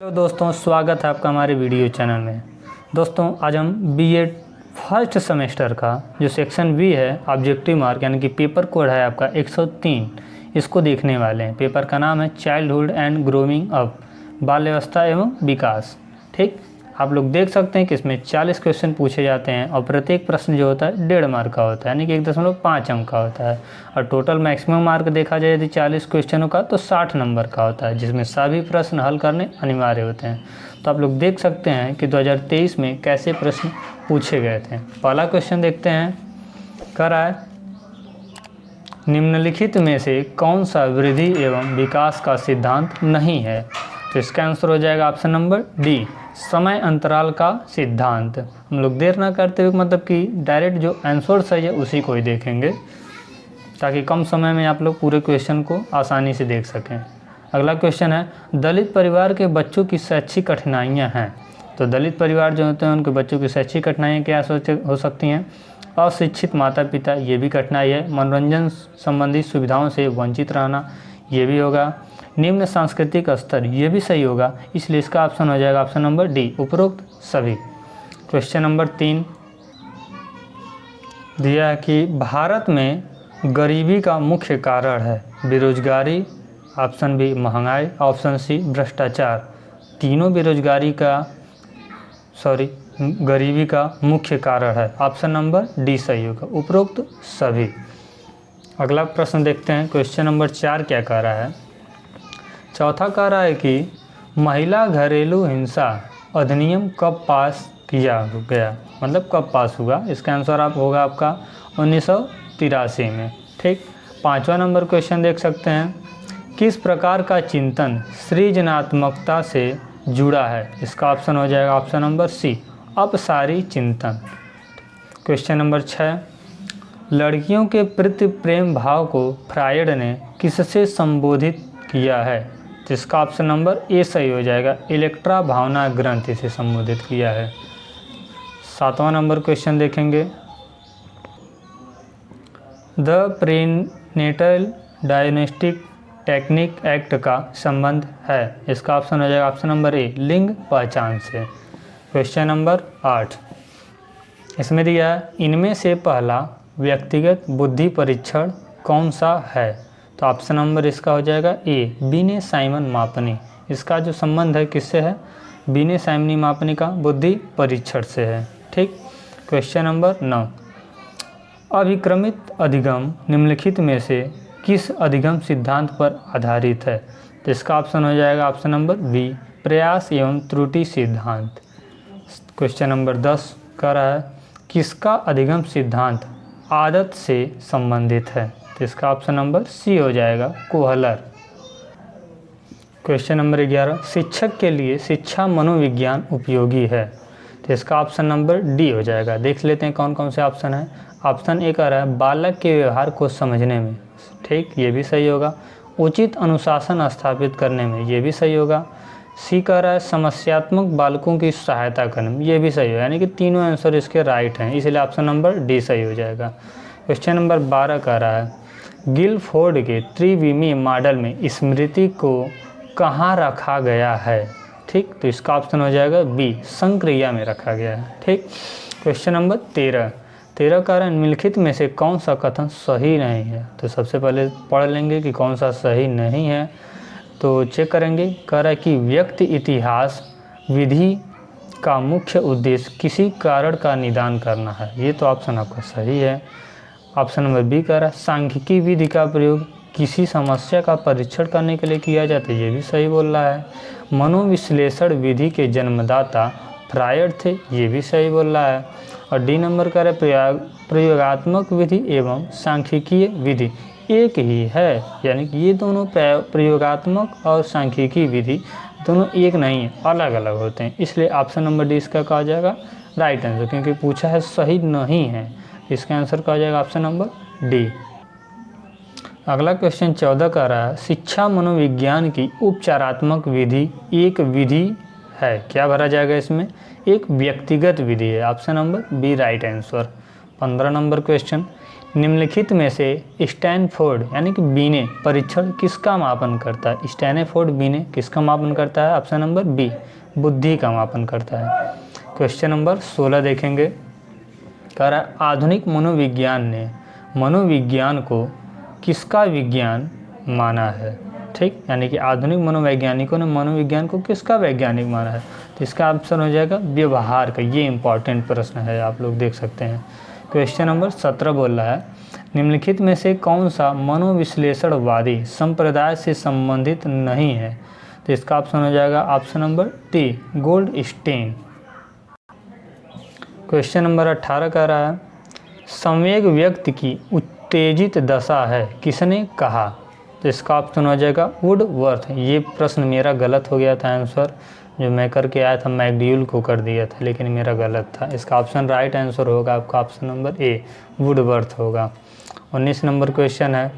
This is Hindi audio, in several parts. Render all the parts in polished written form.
हेलो दोस्तों, स्वागत है आपका हमारे वीडियो चैनल में। दोस्तों आज हम बीएड फर्स्ट सेमेस्टर का जो सेक्शन बी है ऑब्जेक्टिव मार्क यानी कि पेपर कोड है आपका 103, इसको देखने वाले हैं। पेपर का नाम है चाइल्डहुड एंड ग्रोइंग अप, बाल अवस्था एवं विकास। ठीक, आप लोग देख सकते हैं कि इसमें 40 क्वेश्चन पूछे जाते हैं और प्रत्येक प्रश्न जो होता है 1.5 मार्क का होता है, यानी कि 1.5 अंक का होता है। और टोटल मैक्सिमम मार्क देखा जाए यदि 40 क्वेश्चनों का तो 60 नंबर का होता है, जिसमें सभी प्रश्न हल करने अनिवार्य होते हैं। तो आप लोग देख सकते हैं कि 2023 में कैसे प्रश्न पूछे गए थे। पहला क्वेश्चन देखते हैं, कह रहा है निम्नलिखित में से कौन सा वृद्धि एवं विकास का सिद्धांत नहीं है। तो इसका आंसर हो जाएगा ऑप्शन नंबर डी, समय अंतराल का सिद्धांत। हम लोग देर ना करते हुए मतलब कि डायरेक्ट जो आंसर सही है उसी को ही देखेंगे, ताकि कम समय में आप लोग पूरे क्वेश्चन को आसानी से देख सकें। अगला क्वेश्चन है, दलित परिवार के बच्चों की शैक्षिक कठिनाइयाँ हैं। तो दलित परिवार जो होते हैं उनके बच्चों की शैक्षिक कठिनाइयाँ क्या हो सकती हैं। अशिक्षित माता पिता, ये भी कठिनाई है। मनोरंजन संबंधी सुविधाओं से वंचित रहना, ये भी होगा। निम्न सांस्कृतिक स्तर, ये भी सही होगा, इसलिए इसका ऑप्शन हो जाएगा ऑप्शन नंबर डी, उपरोक्त सभी। क्वेश्चन नंबर 3 दिया है कि भारत में गरीबी का मुख्य कारण है बेरोजगारी, ऑप्शन बी महंगाई, ऑप्शन सी भ्रष्टाचार। तीनों गरीबी का मुख्य कारण है, ऑप्शन नंबर डी सही होगा, उपरोक्त सभी। अगला प्रश्न देखते हैं, क्वेश्चन नंबर 4 क्या कह रहा है। चौथा कह रहा है कि महिला घरेलू हिंसा अधिनियम कब पास किया गया, मतलब कब पास हुआ। इसका आंसर होगा आपका 1983 में। ठीक, 5वां नंबर क्वेश्चन देख सकते हैं, किस प्रकार का चिंतन सृजनात्मकता से जुड़ा है। इसका ऑप्शन हो जाएगा ऑप्शन नंबर सी, अपसारी चिंतन। क्वेश्चन नंबर 6, लड़कियों के प्रति प्रेम भाव को फ्रायड ने किससे संबोधित किया है। जिसका ऑप्शन नंबर ए सही हो जाएगा, इलेक्ट्रा भावना ग्रंथि से संबोधित किया है। 7वां नंबर क्वेश्चन देखेंगे, the prenatal diagnostic technique act का संबंध है। इसका ऑप्शन हो जाएगा ऑप्शन नंबर ए, लिंग पहचान से। क्वेश्चन नंबर 8, इसमें दिया है इनमें से पहला व्यक्तिगत बुद्धि परीक्षण कौन सा है। तो ऑप्शन नंबर इसका हो जाएगा ए, बीने साइमन मापनी। इसका जो संबंध है किससे है, बीने साइमनी मापनी का बुद्धि परीक्षण से है। ठीक, क्वेश्चन नंबर 9, अभिक्रमित अधिगम निम्नलिखित में से किस अधिगम सिद्धांत पर आधारित है। तो इसका ऑप्शन हो जाएगा ऑप्शन नंबर बी, प्रयास एवं त्रुटि सिद्धांत। क्वेश्चन नंबर 10 कह रहा है, किसका अधिगम सिद्धांत आदत से संबंधित है। तो इसका ऑप्शन नंबर सी हो जाएगा, कोहलर। क्वेश्चन नंबर 11, शिक्षक के लिए शिक्षा मनोविज्ञान उपयोगी है। तो इसका ऑप्शन नंबर डी हो जाएगा। देख लेते हैं कौन कौन से ऑप्शन है। ऑप्शन ए कह रहा है बालक के व्यवहार को समझने में, ठीक, ये भी सही होगा। उचित अनुशासन स्थापित करने में, ये भी सही होगा। सी कह रहा है समस्यात्मक बालकों की सहायता करने में, ये भी सही होगा, यानी कि तीनों आंसर इसके राइट हैं, इसलिए ऑप्शन नंबर डी सही हो जाएगा। क्वेश्चन नंबर 12 कह रहा है गिलफोर्ड के त्रिविमीय मॉडल में स्मृति को कहाँ रखा गया है। ठीक, तो इसका ऑप्शन हो जाएगा बी, संक्रिया में रखा गया है। ठीक, क्वेश्चन नंबर 13 कह रहा है निम्नलिखित में से कौन सा कथन सही नहीं है। तो सबसे पहले पढ़ लेंगे कि कौन सा सही नहीं है, तो चेक करेंगे। कह रहा है कि व्यक्ति इतिहास विधि का मुख्य उद्देश्य किसी कारण का निदान करना है, ये तो ऑप्शन आपका सही है। ऑप्शन नंबर बी कह रहा है सांख्यिकी विधि का प्रयोग किसी समस्या का परीक्षण करने के लिए किया जाता है, ये भी सही बोल रहा है। मनोविश्लेषण विधि के जन्मदाता फ्रायड थे, ये भी सही बोल रहा है। और डी नंबर कह रहा है प्रयोगात्मक विधि एवं सांख्यिकीय विधि एक ही है, यानी कि ये दोनों प्रयोगात्मक और सांख्यिकी विधि दोनों एक नहीं है, अलग अलग होते हैं, इसलिए ऑप्शन नंबर डी इसका कहा जाएगा राइट आंसर, क्योंकि पूछा है सही नहीं है, इसका आंसर कहा जाएगा ऑप्शन नंबर डी। अगला क्वेश्चन 14 का रहा है शिक्षा मनोविज्ञान की उपचारात्मक विधि एक विधि है, क्या भरा जाएगा इसमें, एक व्यक्तिगत विधि है, option number B right answer. 15 number question निम्नलिखित में से स्टैनफोर्ड यानी कि बीने परीक्षण किसका मापन करता है? स्टैनफोर्ड बीने किसका मापन करता है? ऑप्शन नंबर बी, बुद्धि का मापन करता है। क्वेश्चन नंबर 16 देखेंगे। कह रहा है आधुनिक मनोविज्ञान ने मनोविज्ञान को किसका विज्ञान माना है? ठीक, यानी कि आधुनिक मनोवैज्ञानिकों ने मनोविज्ञान को किसका वैज्ञानिक माना है? तो इसका ऑप्शन हो जाएगा व्यवहार का। ये इंपॉर्टेंट प्रश्न है, आप लोग देख सकते हैं। क्वेश्चन नंबर 17 बोल रहा है निम्नलिखित में से कौन सा मनोविश्लेषणवादी संप्रदाय से संबंधित नहीं है? तो इसका ऑप्शन हो जाएगा option number D, Goldstein. Question number 18 कह रहा है संवेग व्यक्ति की उत्तेजित दशा है, किसने कहा? तो इसका ऑप्शन हो जाएगा वुडवर्थ। ये प्रश्न मेरा गलत हो गया था, आंसर जो मैं करके आया था मैकडूगल को कर दिया था, लेकिन मेरा गलत था। इसका ऑप्शन राइट आंसर होगा आपका ऑप्शन नंबर ए, वुडवर्थ होगा। 19 नंबर क्वेश्चन है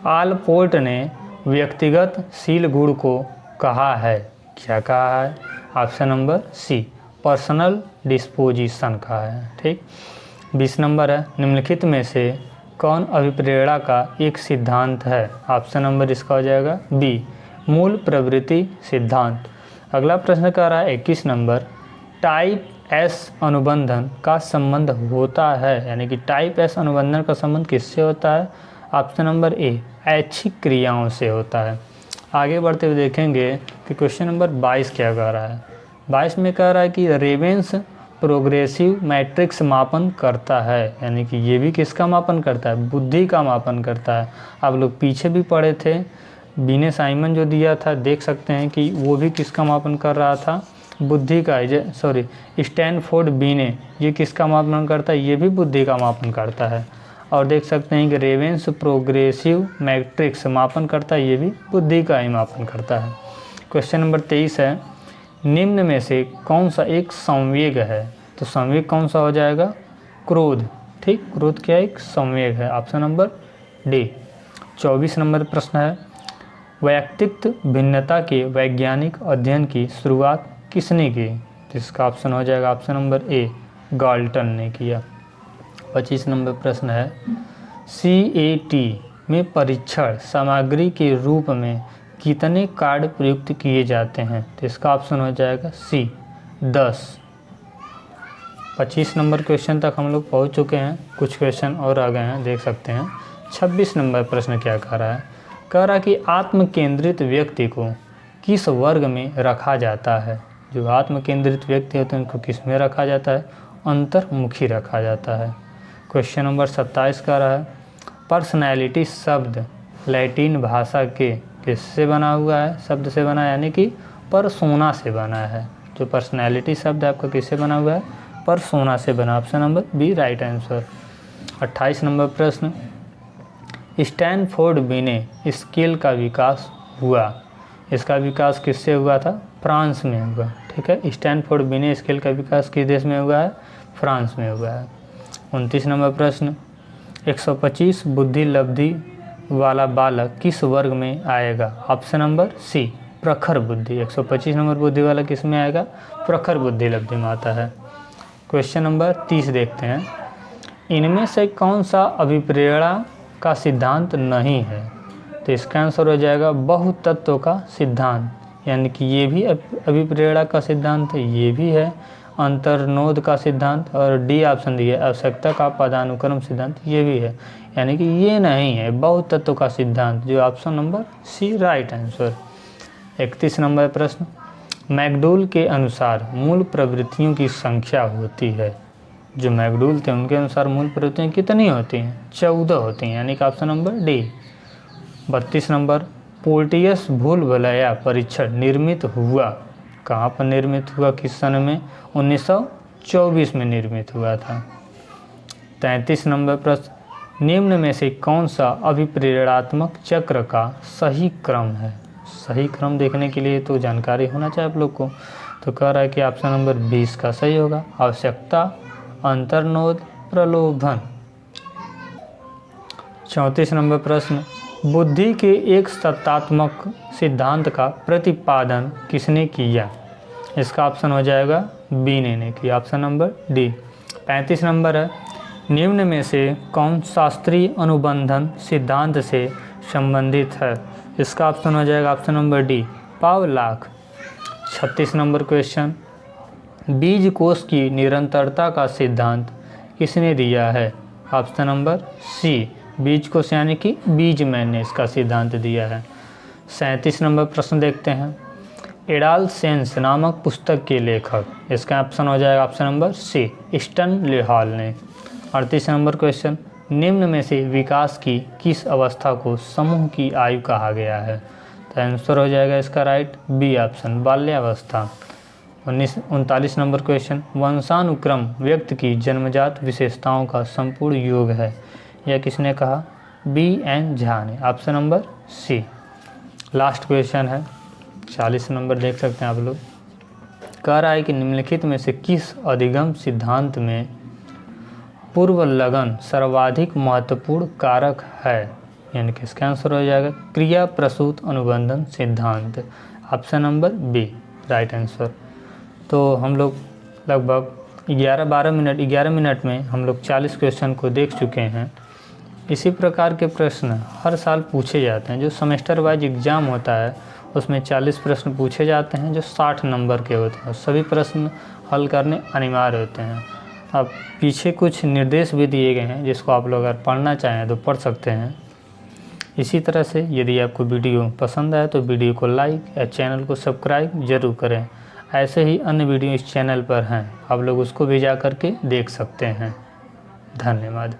आलपोर्ट ने व्यक्तिगत शील गुण को कहा है, क्या कहा है? Option number C, personal disposition कहा है। ठीक, 20 नंबर है निम्नलिखित में से कौन अभिप्रेरणा का एक सिद्धांत है? ऑप्शन नंबर इसका हो जाएगा बी, मूल प्रवृत्ति सिद्धांत। अगला प्रश्न कह रहा है 21 नंबर टाइप एस अनुबंधन का संबंध होता है, यानी कि टाइप एस अनुबंधन का संबंध किससे होता है? ऑप्शन नंबर ए, ऐच्छिक क्रियाओं से होता है। आगे बढ़ते हुए देखेंगे कि क्वेश्चन नंबर 22 क्या कह रहा है। 22 में कह रहा है कि रेवेंस प्रोग्रेसिव मैट्रिक्स मापन करता है, यानी कि ये भी किसका मापन करता है? बुद्धि का मापन करता है। आप लोग पीछे भी पढ़े थे, बीने साइमन जो दिया था देख सकते हैं कि वो भी किसका मापन कर रहा था? बुद्धि का। सॉरी, स्टैनफोर्ड बीने ये किसका मापन करता है? ये भी बुद्धि का मापन करता है। और देख सकते हैं कि रेवेंस प्रोग्रेसिव मैट्रिक्स मापन करता है, ये भी बुद्धि का ही मापन करता है। क्वेश्चन नंबर 23 है निम्न में से कौन सा एक संवेग है? तो संवेग कौन सा हो जाएगा? क्रोध। ठीक, क्रोध क्या एक संवेग है, ऑप्शन नंबर डी। 24 नंबर प्रश्न है वैयक्तिक भिन्नता के वैज्ञानिक अध्ययन की शुरुआत किसने की? तो इसका ऑप्शन हो जाएगा ऑप्शन नंबर ए, गाल्टन ने किया। 25 नंबर प्रश्न है CAT में परीक्षण सामग्री के रूप में कितने कार्ड प्रयुक्त किए जाते हैं? तो इसका ऑप्शन हो जाएगा सी, 10। 25 नंबर क्वेश्चन तक हम लोग पहुंच चुके हैं, कुछ क्वेश्चन और आ गए हैं, देख सकते हैं। 26 नंबर प्रश्न क्या कह रहा है? कह रहा कि आत्म केंद्रित व्यक्ति को किस वर्ग में रखा जाता है? जो आत्म केंद्रित व्यक्ति होते हैं उनको किस में रखा जाता है? अंतर्मुखी रखा जाता है। क्वेश्चन नंबर 27 कह रहा है पर्सनैलिटी शब्द लैटिन भाषा के किससे बना हुआ है? शब्द से बना है, यानी कि परसोना से बना है। जो पर्सनैलिटी शब्द है आपका किससे बना हुआ है? परसोना से बना, option number B right answer. 28 number प्रश्न स्टैनफोर्ड बीने स्केल का विकास हुआ, इसका विकास किससे हुआ था? फ्रांस में हुआ। ठीक है, स्टैनफोर्ड बीने स्केल का विकास किस देश में हुआ है? फ्रांस में हुआ है। 29 नंबर प्रश्न 125 बुद्धि लब्धि वाला बालक किस वर्ग में आएगा? ऑप्शन नंबर सी, प्रखर बुद्धि। 125 नंबर बुद्धि वाला किस में आएगा? प्रखर बुद्धि लब्धि में आता है। क्वेश्चन नंबर 30 देखते हैं इनमें से कौन सा अभिप्रेरणा का सिद्धांत नहीं है? तो इसका आंसर हो जाएगा बहुतत्व का सिद्धांत, यानी कि ये भी अभिप्रेरणा का सिद्धांत है, ये भी है अंतर्नोद का सिद्धांत, और डी ऑप्शन दिया आवश्यकता का पदानुक्रम सिद्धांत, ये भी है, यानी कि ये नहीं है बहुतत्व का सिद्धांत, जो option number C right answer. 31 number प्रश्न मैकडूगल के अनुसार मूल प्रवृत्तियों की संख्या होती है। जो मैकडूगल थे उनके अनुसार मूल प्रवृत्तियाँ कितनी होती हैं? 14 होती हैं, यानी कि ऑप्शन नंबर डी। 32 नंबर पोर्टियस भूलभुलैया परीक्षण निर्मित हुआ, कहाँ पर निर्मित हुआ, किस सन में? 1924 में निर्मित हुआ था। 33 नंबर प्रश्न निम्न में से कौन सा अभिप्रेरणात्मक चक्र का सही क्रम है? सही क्रम देखने के लिए तो जानकारी होना चाहिए आप लोग को। तो कह रहा है कि ऑप्शन नंबर 20 का सही होगा, आवश्यकता, अंतर्नोद, प्रलोभन। 34 नंबर प्रश्न बुद्धि के एक सत्तात्मक सिद्धांत का प्रतिपादन किसने किया? इसका ऑप्शन हो जाएगा बीने ने किया, ऑप्शन नंबर डी। 35 नंबर है निम्न में से कौन शास्त्रीय अनुबंधन सिद्धांत से संबंधित है? इसका ऑप्शन हो जाएगा ऑप्शन नंबर डी, पावलाक। 36 नंबर क्वेश्चन, बीज कोश की निरंतरता का सिद्धांत किसने दिया है? ऑप्शन नंबर सी, बीज कोश यानी कि बीजमैन ने इसका सिद्धांत दिया है। 37 नंबर प्रश्न देखते हैं, एडाल सेंस नामक पुस्तक के लेखक, इसका ऑप्शन हो जाएगा ऑप्शन नंबर सी, स्टन लेहॉल ने। 38 नंबर क्वेश्चन, निम्न में से विकास की किस अवस्था को समूह की आयु कहा गया है? तो आंसर हो जाएगा इसका राइट बी ऑप्शन, बाल्यावस्था। 39 नंबर क्वेश्चन, वंशानुक्रम व्यक्ति की जन्मजात विशेषताओं का संपूर्ण योग है, यह किसने कहा? B.N. झा ने, option number C. Last question है 40 नंबर, देख सकते हैं आप लोग। कह रहा है कि निम्नलिखित में से किस अधिगम सिद्धांत में पूर्व लगन सर्वाधिक महत्वपूर्ण कारक है? यानी कि इसका आंसर हो जाएगा क्रिया प्रसूत अनुबंधन सिद्धांत, option number B, right answer. तो हम लोग लगभग 11 मिनट में हम लोग 40 क्वेश्चन को देख चुके हैं। इसी प्रकार के प्रश्न हर साल पूछे जाते हैं। जो सेमेस्टर वाइज एग्ज़ाम होता है उसमें 40 प्रश्न पूछे जाते हैं जो 60 नंबर के होते हैं। सभी प्रश्न हल करने अनिवार्य होते हैं। अब पीछे कुछ निर्देश भी दिए गए हैं जिसको आप लोग अगर पढ़ना चाहें तो पढ़ सकते हैं। इसी तरह से यदि आपको वीडियो पसंद आए तो वीडियो को लाइक या चैनल को सब्सक्राइब ज़रूर करें। ऐसे ही अन्य वीडियो इस चैनल पर हैं, आप लोग उसको भी जा कर के देख सकते हैं। धन्यवाद।